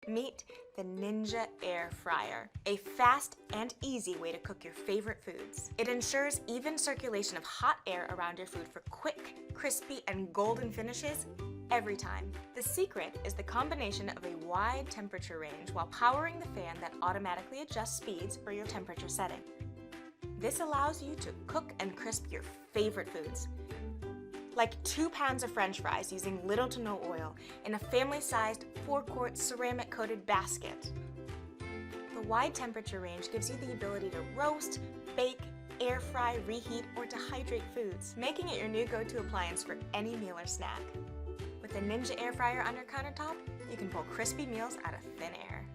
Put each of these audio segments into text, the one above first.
Meet the Ninja Air Fryer, a fast and easy way to cook your favorite foods. It ensures even circulation of hot air around your food for quick, crispy, and golden finishes every time. The secret is the combination of a wide temperature range while powering the fan that automatically adjusts speeds for your temperature setting. This allows you to cook and crisp your favorite foods, like 2 pounds of French fries using little to no oil in a family-sized 4-quart ceramic-coated basket. The wide temperature range gives you the ability to roast, bake, air fry, reheat, or dehydrate foods, making it your new go-to appliance for any meal or snack. With a Ninja Air Fryer on your countertop, you can pull crispy meals out of thin air.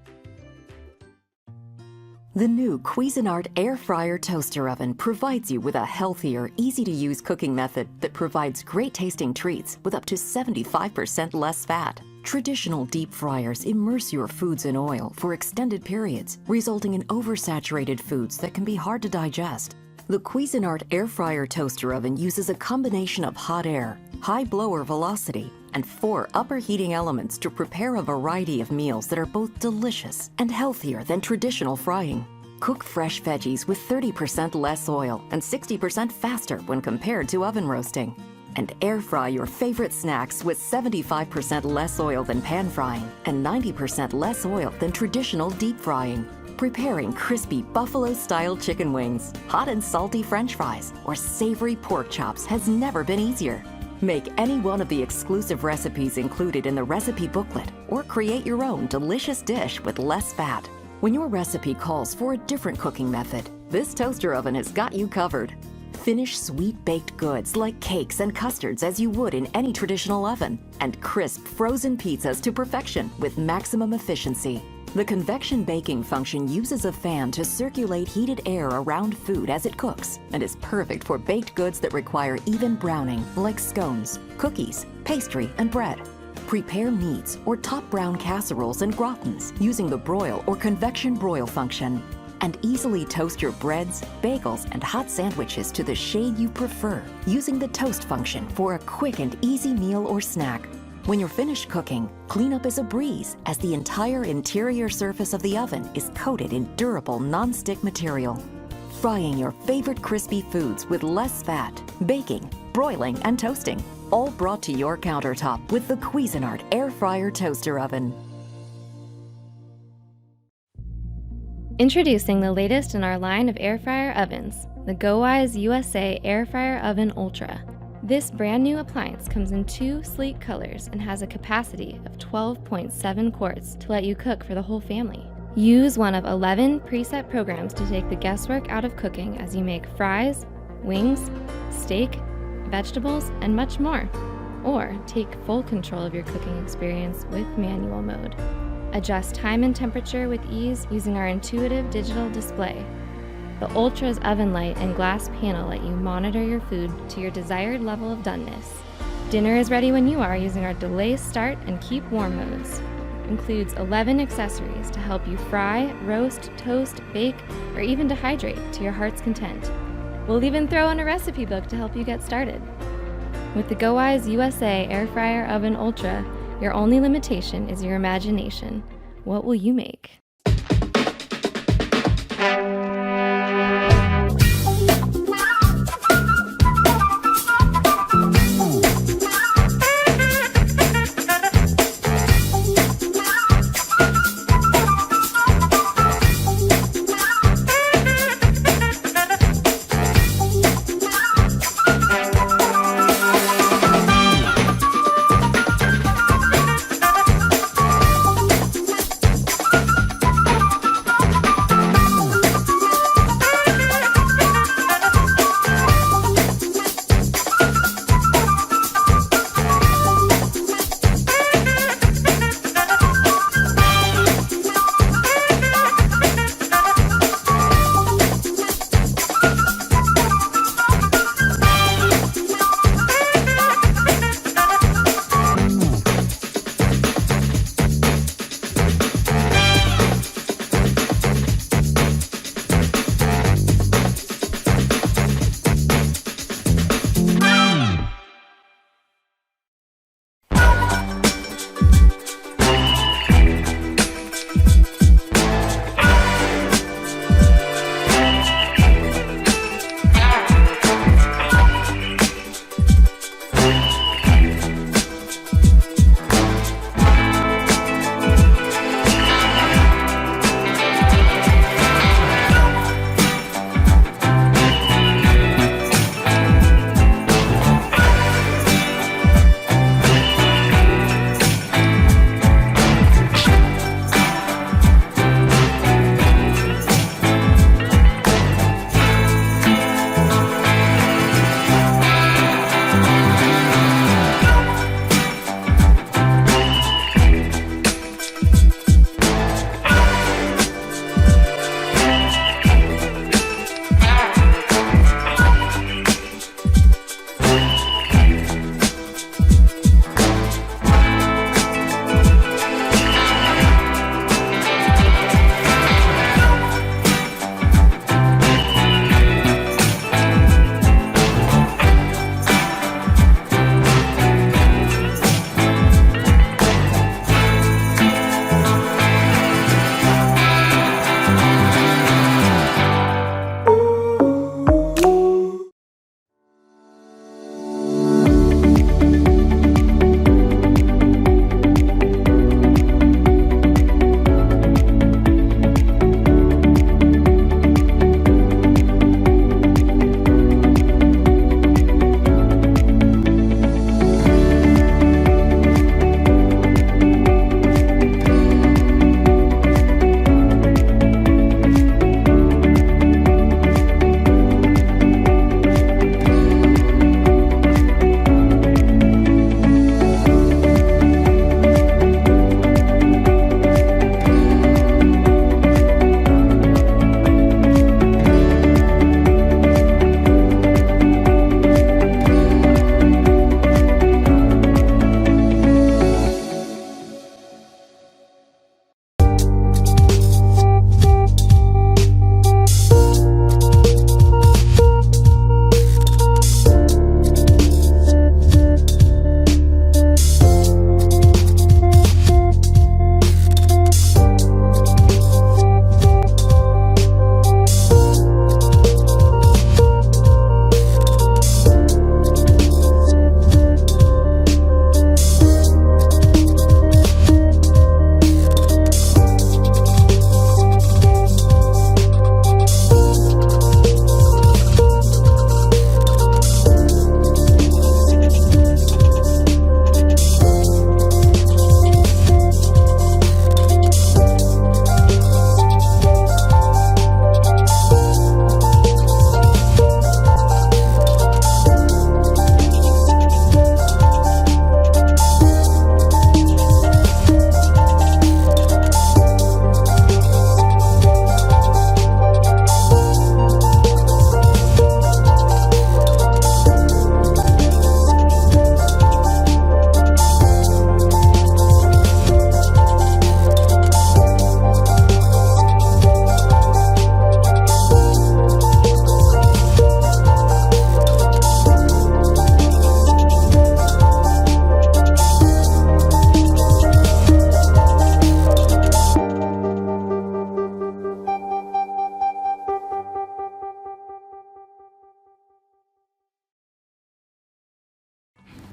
The new Cuisinart Air Fryer Toaster Oven provides you with a healthier, easy-to-use cooking method that provides great-tasting treats with up to 75% less fat. Traditional deep fryers immerse your foods in oil for extended periods, resulting in oversaturated foods that can be hard to digest. The Cuisinart Air Fryer Toaster Oven uses a combination of hot air, high blower velocity, and 4 upper heating elements to prepare a variety of meals that are both delicious and healthier than traditional frying. Cook fresh veggies with 30% less oil and 60% faster when compared to oven roasting. And air fry your favorite snacks with 75% less oil than pan frying and 90% less oil than traditional deep frying. Preparing crispy buffalo-style chicken wings, hot and salty French fries, or savory pork chops has never been easier. Make any one of the exclusive recipes included in the recipe booklet or create your own delicious dish with less fat. When your recipe calls for a different cooking method, this toaster oven has got you covered. Finish sweet baked goods like cakes and custards as you would in any traditional oven, and crisp frozen pizzas to perfection with maximum efficiency. The convection baking function uses a fan to circulate heated air around food as it cooks and is perfect for baked goods that require even browning, like scones, cookies, pastry, and bread. Prepare meats or top brown casseroles and gratins using the broil or convection broil function. And easily toast your breads, bagels, and hot sandwiches to the shade you prefer using the toast function for a quick and easy meal or snack. When you're finished cooking, cleanup is a breeze as the entire interior surface of the oven is coated in durable non-stick material. Frying your favorite crispy foods with less fat, baking, broiling, and toasting, all brought to your countertop with the Cuisinart Air Fryer Toaster Oven. Introducing the latest in our line of air fryer ovens, the GoWise USA Air Fryer Oven Ultra. This brand new appliance comes in 2 sleek colors and has a capacity of 12.7 quarts to let you cook for the whole family. Use one of 11 preset programs to take the guesswork out of cooking as you make fries, wings, steak, vegetables, and much more. Or take full control of your cooking experience with manual mode. Adjust time and temperature with ease using our intuitive digital display. The Ultra's oven light and glass panel let you monitor your food to your desired level of doneness. Dinner is ready when you are using our delay start and keep warm modes. Includes 11 accessories to help you fry, roast, toast, bake, or even dehydrate to your heart's content. We'll even throw in a recipe book to help you get started. With the GoWise USA Air Fryer Oven Ultra, your only limitation is your imagination. What will you make?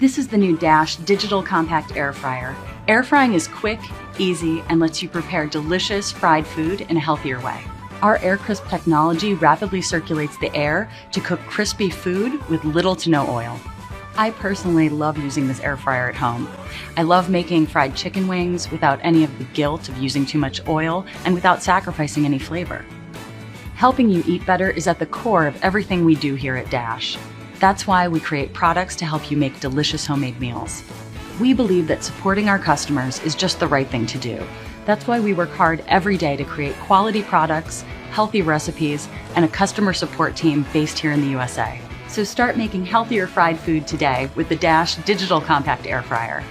This is the new Dash Digital Compact Air Fryer. Air frying is quick, easy, and lets you prepare delicious fried food in a healthier way. Our Air Crisp technology rapidly circulates the air to cook crispy food with little to no oil. I personally love using this air fryer at home. I love making fried chicken wings without any of the guilt of using too much oil and without sacrificing any flavor. Helping you eat better is at the core of everything we do here at Dash. That's why we create products to help you make delicious homemade meals. We believe that supporting our customers is just the right thing to do. That's why we work hard every day to create quality products, healthy recipes, and a customer support team based here in the USA. So start making healthier fried food today with the Dash Digital Compact Air Fryer.